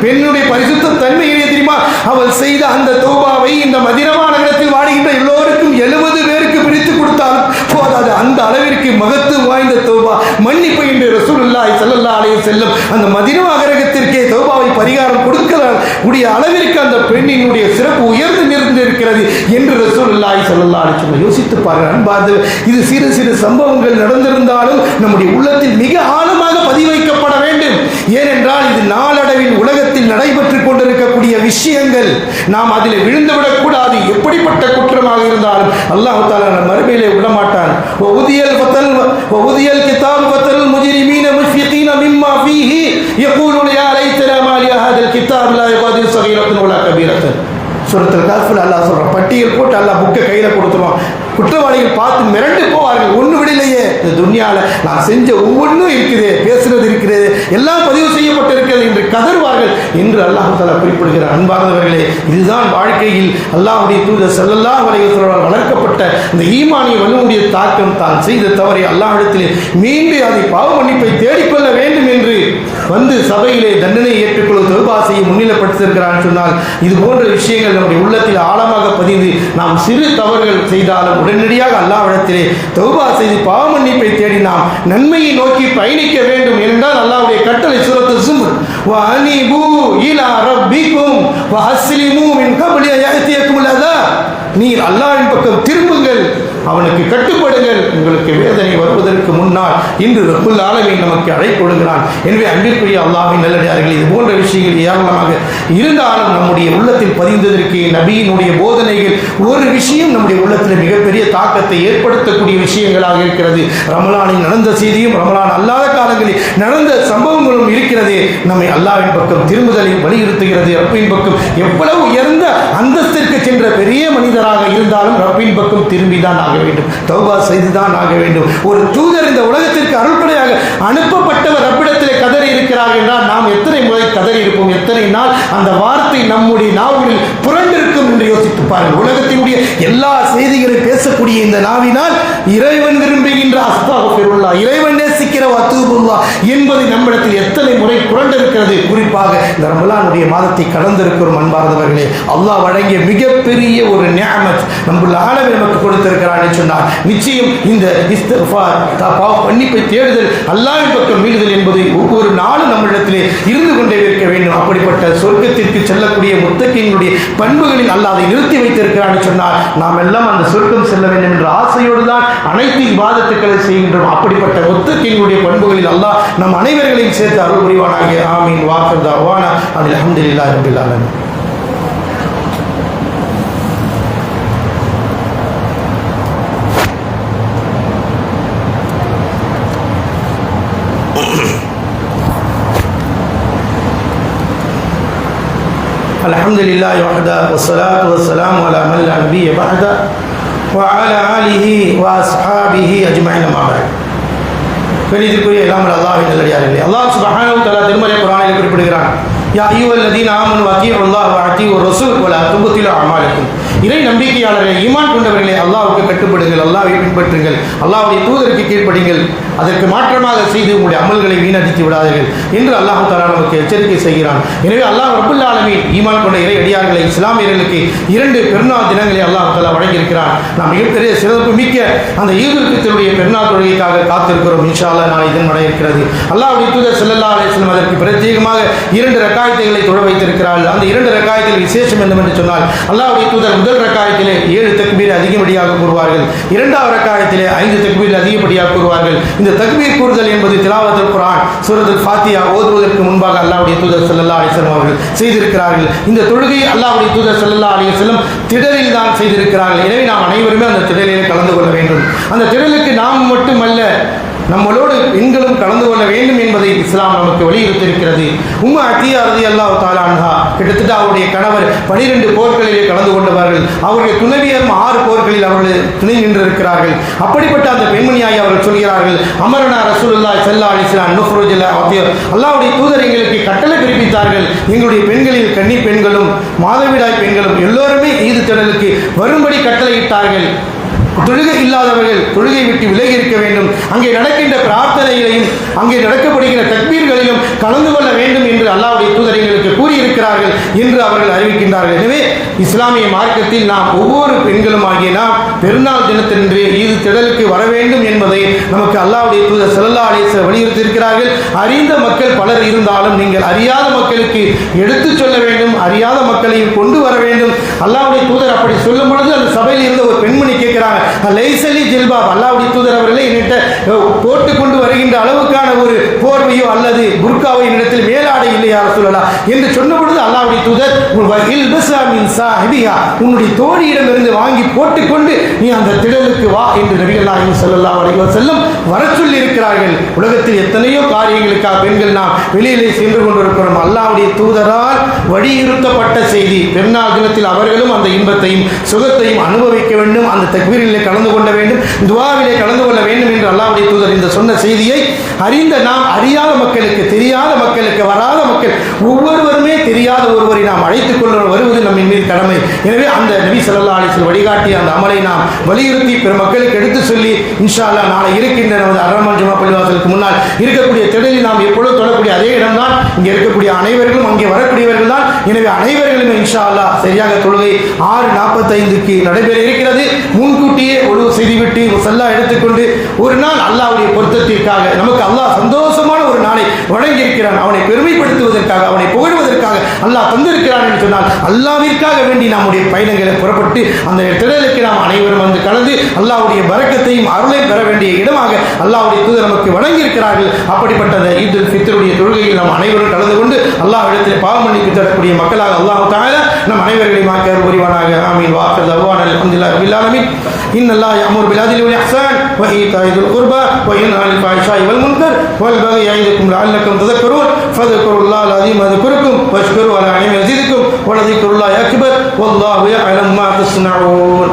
பெண்ணுடைய பரிசுத்த தன்மை என்ன தெரியுமா? அவள் செய்த அந்த தௌபாவை இந்த மதீனா நகரத்தில் வாடுகின்ற எல்லோருக்கும் 70 பேருக்கு பிரித்து கொடுத்தாலும் போதாது, அந்த அளவிற்கு மகத்துவம் வாய்ந்த தௌபா, மன்னிப்பு என்று ரசூலுல்லாஹி ஸல்லல்லாஹு அலைஹி வஸல்லம் அந்த மதீனா நகரத்திற்கே தௌபாவை பரிகாரம் கொடுக்கக்கூடிய அளவிற்கு அந்த பெண்ணினுடைய சிறப்பு உயர்ந்து நிறுத்திருக்கிறது என்று ரசூலுல்லாஹி ஸல்லல்லாஹு அலைஹி வஸல்லம். யோசித்து பாருங்கள் அன்பார்ந்த, இது சிறு சிறு சம்பவங்கள் நடந்திருந்தாலும் நம்முடைய உள்ளத்தில் மிக ஆழமாக பதிவைக்கப்பட வேண்டும். ஏனென்றால் இது நாளடைவில் உலகத்தில் நடைபெற்றுக் கொண்டிருக்கக்கூடிய விஷயங்கள், நாம் அதில் விழுந்துவிடக்கூடாது. எப்படிப்பட்ட குற்றமாக இருந்தாலும் அல்லாஹ் தஆலா மறுமையிலே விடமாட்டான். வஉதியல் கிதாப் வதல் முஜ்ரிமீன முஷ்ஃபிகீன மிம்மா ஃபீஹி யகூலுன யா லைத்தனா மா லி ஹாதல் கிதாப் லா யுகாதிரு ஸகீரத்தன் வலா கபீரத்தன். சூரத்துல் கஹ்ஃப்ல அல்லாஹ் சொல்றான், பட்டியல் போட்டு அல்லாஹ் புக்கை கையில் கொடுத்துருவான். குற்றவாளிகள் பார்த்து மிரண்டு போவார்கள், ஒன்று விடலையே, இந்த துன்யாவில் நான் செஞ்ச ஒவ்வொன்றும் இருக்குது, பேசுறது இருக்கிறது, எல்லாம் பதிவு செய்யப்பட்டிருக்கிறது என்று கதறுவார்கள் என்று அல்லாஹ் தஆலா குறிப்பிடுகிறார். அன்பார்ந்தவர்களே, இதுதான் வாழ்க்கையில் அல்லாஹ்வுடைய தூதர் ஸல்லல்லாஹு அலைஹி வஸல்லம் வளர்க்கப்பட்ட இந்த ஈமானிய வலுவுடைய தாக்கம். தான் செய்த தவறை அல்லாஹ்விடத்திலே மீண்டு அதை பாவ மன்னிப்பை தேடிக்கொள்ள வேண்டும் என்று வந்து சபையிலே தண்டனையை ஏற்றுக்கொள்ள தௌபா செய்ய முன்னிலைப்படுத்தியிருக்கிறான் சொன்னால், இது போன்ற விஷயங்கள் நம்முடைய உள்ளத்தில் ஆழமாக பதிந்து நாம் சிறு தவறுகள் செய்தாலும் உடனடியாக அல்லாஹ்விடத்திலே தௌபா செய்து பாவ மன்னிப்பை தேடி நாம் நன்மையை நோக்கி பயணிக்க வேண்டும். என்றால் அல்லாஹ்வுடைய கட்டளை சூரத்துல் ஸும்ர், வஅனீபு இலா ரப்பிக்கும் வஅஸ்லிமு மின் கப்லி யஅதியக்குமுல் அஸாப். நீர் அல்லாஹ்வின் பக்கம் திரும்புங்கள், அவனுக்கு கட்டுப்படுங்கள், உங்களுக்கு வேதனை வருவதற்கு முன்னால் இன்று ரப்புல் ஆலமீன் நமக்கு அழைப்பு விடுகிறான். எனவே அன்பிற்குரிய அல்லாஹ்வின் நல்லடியார்களே, இது போன்ற விஷயங்கள் ஏராளமாக இருந்தாலும் நம்முடைய உள்ளத்தில் பதிந்ததற்கு நபியினுடைய போதனைகள் ஒரு விஷயம் நம்முடைய உள்ளத்தில் மிகப்பெரிய தாக்கத்தை ஏற்படுத்தக்கூடிய விஷயங்களாக இருக்கிறது. ரமலானில் நடந்த செய்தியும் ரமலான் அல்லாத காலங்களில் நடந்த சம்பவங்களும் இருக்கிறது. நம்மை அல்லாஹ்வின் பக்கம் திரும்புதலை வலியுறுத்துகிறது. ரப்பின் பக்கம் எவ்வளவு உயர்ந்த அந்தஸ்திற்கு சென்ற பெரிய மனிதராக இருந்தாலும் ரப்பின் பக்கம் திரும்பிதான் ஆக வேண்டும், தௌபா செய்துதான் ஆக வேண்டும். ஒரு தூதர் இந்த உலகத்திற்கு அருள்படையாக அனுப்பப்பட்டவர் ரப்பிடத்திலே கதறி இருக்கிறார் என்றால் நாம் எத்தனை முறை கதறி இருப்போம், எத்தனை நாள் அந்த வார்த்தை நம்முடைய நாவுகளில் புரண்டிருக்கும் என்று யோசித்து பாருங்கள். உலகத்தினுடைய எல்லா செய்திகளை பேசக்கூடிய இந்த நாவினால் இறைவன் விரும்புகின்ற அஸ்தக்ஃபிருல்லாஹ், இறைவன் நேசிக்க இருக்கிற வத்தூபுல்லாஹ் என்பது நம்மிடத்தில் எத்தனை முறை புரண்டிருக்கிறது. குறிப்பாக இந்த ரமலானுடைய மாதத்தை கடந்திருக்கிறோம். அன்பார்ந்தவர்களே, அல்லாஹ் வழங்கிய மிகப்பெரிய ஒரு நிஅமத் ரப்புல் ஆலமீன் நமக்கு கொடுத்திருக்கிறான் என்று சொன்னார். நிச்சயம் இந்த இஸ்திக்ஃபார், பாவ மன்னிப்பை தேடுதல், அல்லாஹ்வின் பக்கம் மீளுதல் என்பது ஒவ்வொரு நாளும் நம்மிடத்திலே இருந்து கொண்டே இருக்க வேண்டும். அப்படிப்பட்ட சொர்க்கத்திற்கு செல்லக்கூடிய முத்தகீன்களுடைய பண்புகளில் அல்லாஹ் அதை நிறுத்தி வைத்திருக்கிறான் என்று சொன்னார். நாம் எல்லாம் அந்த சொர்க்கம் செல்ல வேண்டும் என்ற ஆசையோடு தான் அனைத்து இபாதத்துக்களை செய்கின்றோம். அப்படிப்பட்ட முத்தகீன்களுடைய பண்புகளில் அல்லாஹ் நம் அனைவர்களையும் சேர்த்து அருள் புரிவானாக. ஆமீன். வாஃபிர் தஅவானா அல்ஹம்துலில்லாஹி ரப்பில் ஆலமீன். அல்ஹம்துலில்லாஹி வஹ்தா வஸ்ஸலாத்து வஸ்ஸலாமு அலா மன் லா நபிய்ய பஅதா வஅலா ஆலிஹி வஅஸ்ஹாபிஹி அஜ்மஈன். அம்மா பஅத். பெரிதுக்குரிய இல்லாமல் அல்லாஹ்வின் நல்லடியார்களே, அல்லாஹ் சுப்ஹானஹு வ தஆலா திருமறை குர்ஆனில் குறிப்பிடுகிறான், யா அய்யுஹல்லதீன ஆமனு அத்தீஉல்லாஹ வ அத்தீஉர் ரசூல் வ லா துப்திலு அமாலக்கும். இறை நம்பிக்கையாளர்களே, ஈமான் கொண்டவர்களே, அல்லாஹ்வுக்கு கட்டுப்படுங்கள், அல்லாஹ்வை பின்பற்றுங்கள், அல்லாஹ்வுடைய தூதருக்கு கீழ்ப்படிங்கள், அதற்கு மாற்றமாக செய்து உங்களுடைய அமல்களை வீணடித்து விடாதீர்கள் என்று அல்லாஹ் தஆலா நமக்கு எச்சரிக்கை செய்கிறான். எனவே அல்லாஹ் ரப்புல் ஆலமீன் ஈமான் கொண்ட இறை அடியார்களை, இஸ்லாமியர்களுக்கு 2 பெருநாள் தினங்களை அல்லாஹ் தஆலா வழங்கியிருக்கிறான். நாம் மிகப்பெரிய சிறப்பு மிக்க அந்த ஈதுல் ஃபித்ருடைய பெருநாள் தொழுகைக்காக காத்திருக்கிறோம். இன்ஷா அல்லாஹ் நாளை இதன் வர இருக்கிறது. அல்லாஹ்வுடைய தூதர் ஸல்லல்லாஹு அலைஹி வஸல்லம் அதற்கு பிரத்யேகமாக 2 ரக்காயத்துகளை தொழ வைத்திருக்கிறார்கள். அந்த 2 ரக்காயத்தில் விசேஷம் என்னவென்று சொன்னால், அல்லாஹ்வுடைய தூதர் முதல் ரக்காயத்திலே 7 தக்பீர் அதிகப்படியாக கூறுவார்கள், 2வது ரக்காயத்திலே 5 தக்பீர் அதிகப்படியாக கூறுவார்கள். இந்த தக்பீர் கூறுதல் என்பது திலாவத்துல் குர்ஆன் சூரத்துல் ஃபாத்திஹா ஓதுவதற்கு முன்பாக அல்லாஹ்வுடைய தூதர் ஸல்லல்லாஹு அலைஹி வஸல்லம் அவர்கள் செய்திருக்கிறார்கள். இந்த தொழுகை அல்லாஹ்வுடைய தூதர் ஸல்லல்லாஹு அலைஹி வஸல்லம் திடலில் தான் செய்திருக்கிறார்கள். எனவே நாம் அனைவருமே அந்த திடலிலே கலந்து கொள்ள வேண்டும். அந்த திடலுக்கு நாம் மட்டுமல்ல, நம்மளோடு பெண்களும் கலந்து கொள்ள வேண்டும் என்பதை இஸ்லாம் நமக்கு வலியுறுத்தியிருக்கிறது. உம்மு அத்தியா ரலியல்லாஹு தஆலா அன்ஹா கிட்டத்தட்ட அவருடைய கணவர் 12 போர்களிலே கலந்து கொண்டவர்கள். அவருடைய துணைவியரும் 6 போர்களில் அவர்கள் துணை நின்றிருக்கிறார்கள். அப்படிப்பட்ட அந்த பெண்மணியாய் அவர்கள் சொல்கிறார்கள், அமரனா ரசூலுல்லாஹி ஸல்லல்லாஹு அலைஹி வஸல்லம் நுஃப்ருஜில் அல்லாஹ்வுடைய தூதர் எங்களுக்கு கட்டளை பிறப்பித்தார்கள், எங்களுடைய பெண்களில் கன்னி பெண்களும் மாதவிடாய் பெண்களும் எல்லோருமே ஈது திடலுக்கு வரும்படி கட்டளையிட்டார்கள். தொழுகை இல்லாதவர்கள் தொழுகை விட்டு விலகி இருக்க வேண்டும், அங்கே நடக்கின்ற பிரார்த்தனைகளையும் அங்கே நடக்கப்படுகிற தக்பீர்களிலும் கலந்து கொள்ள வேண்டும் என்று அல்லாஹ்வுடைய தூதர் எங்களுக்கு கூறியிருக்கிறார்கள் என்று அவர்கள் அறிவிக்கின்றார்கள். எனவே இஸ்லாமிய மார்க்கத்தில் நாம் ஒவ்வொரு பெண்களும் ஆகிய நாம் பெருநாள் தினத்தன்று ஈது திடலுக்கு வர வேண்டும் என்பதை நமக்கு அல்லாஹ்வுடைய தூதர் ஸல்லல்லாஹு அலைஹி வஸல்லம் வலியுறுத்தியிருக்கிறார்கள். அறிந்த மக்கள் பலர் இருந்தாலும் நீங்கள் அறியாத மக்களுக்கு எடுத்துச் சொல்ல வேண்டும், அறியாத மக்களையும் கொண்டு வர வேண்டும். அல்லாஹ்வுடைய தூதர் அப்படி சொல்லும் பொழுது அந்த சபையில் இருந்த ஒரு பெண்மணி கேட்கிறாங்க, லைசலி ஜில்பாப், அல்லாஹ்வுடைய தூதர் அவர்களே என்னிட்ட போட்டு கொண்டு வருகின்ற அளவுக்கான ஒரு போர்வையோ அல்லது புர்காவோ என்னிடத்தில் மேலாடை இல்லையா ரசூலல்லாஹ் என்று சொன்ன பொழுது அல்லாஹ்வுடைய தூதர் உன்னுடைய தோழியிடமிருந்து வாங்கி போட்டுக்கொண்டு நீ அந்த திடலுக்கு வா என்று நபிகள் நாயகம் ஸல்லல்லாஹு அலைஹி வஸல்லம் வர சொல்லி இருக்கிறார்கள். உலகத்தில் எத்தனையோ காரியங்களுக்காக பெண்கள் நாம் வெளியிலே சென்று கொண்டிருக்கிறோம். அல்லாஹ்வுடைய தூதரால் வலியுறுத்தப்பட்ட செய்தி, பெருநாள் தினத்தில் அவர்களும் அந்த இன்பத்தையும் சுகத்தையும் அனுபவிக்க வேண்டும், அந்த தக்பீரிலே கலந்து கொள்ள வேண்டும், துஆவிலே கலந்து கொள்ள வேண்டும் என்று அல்லாஹ்வுடைய தூதர் இந்த சொன்ன செய்தியை அறிந்த நாம் அறியாத மக்களுக்கு, தெரியாத மக்களுக்கு, வராத மக்கள் ஒவ்வொருவருமே தெரியாத ஒருவரை நாம் அழைத்துக் கொள்ள வருவது நம்மின் மீது கடமை. எனவே அந்த நபி ஸல்லல்லாஹு அலைஹி வஸல்லம் வழிகாட்டிய அந்த அமலை நாம் வலியுறுத்தி பிற மக்களுக்கு எடுத்து சொல்லி இன்ஷா அல்லாஹ் நாளை இருக்கின்ற நமது அர்ரஹ்மான் ஜும்மா பள்ளிவாசலுக்கு முன்னால் இருக்கக்கூடிய திடலில் நாம் எப்பொழுதும் தொடரக்கூடிய அதே இடம்தான், இங்கே இருக்கக்கூடிய அனைவர்களும் அங்கே வரக்கூடியவர்கள் தான். எனவே அனைவர்களுமே இன்ஷா அல்லாஹ் சரியாக தொழுகை 6:45க்கு நடைபெற இருக்கிறது. முன்கூட்டியே ஒழுங்கு செய்துவிட்டு முஸல்லா எடுத்துக்கொண்டு ஒரு நாள் அல்லாஹ்வுடைய பொருத்தத்திற்காக நமக்கு அல்லாஹ் சந்தோஷமான ஒரு நாளை வழங்கியிருக்கிறான். அவனை பெருமைப்படுத்துவதற்காக, அவனை புகழ்வதற்காக அல்லாஹ் தந்திருக்கிறான் என்று சொன்னால் அல்லாஹ்விற்காக வேண்டி நம்முடைய பயணங்களை புறப்பட்டு அந்த திடலுக்கு நாம் அனைவரும் வந்து கலந்து அல்லாஹ்வுடைய பரக்கத்தையும் அருளையும் பெற வேண்டிய இடமாக அல்லாஹ்வுடைய தூதர் நமக்கு வழங்கியிருக்கிறார்கள். அப்படிப்பட்ட அந்த ஈதுல் ஃபித்ருடைய தொழுகையில் நாம் அனைவரும் கலந்து கொண்டு அல்லாஹ்விடத்தில் பாவ மன்னிப்பு தரக்கூடிய மக்களாக அல்லாஹ் தஆலா நம் அனைவர்களையும் ஆக்கி புரிவானாக. ஆமீன். வாஃபிர் தஅவானா அல்ஹம்துலில்லாஹி ரப்பில் ஆலமீன். இன்னல்லாஹ யஅமுரு பில் அத்லி வல் இஹ்சான் வ ஈதாஇ தில் குர்பா வ யன்ஹா அனில் ஃபாஹிஷாஇ வல் முன்கர் வல் பகி யஇதுக்கும் லஅல்லக்கும் தذكرون ஃபذ்குருல்லாஹல் அஸீம் அஸ்குருக்கும் வஷ்குரு அலா நிஅமிஹி யஸிதுக்கும் வ லذிக்ருல்லாஹி அக்பர் வல்லாஹு யஅலமு மா தஸ்னஊன்.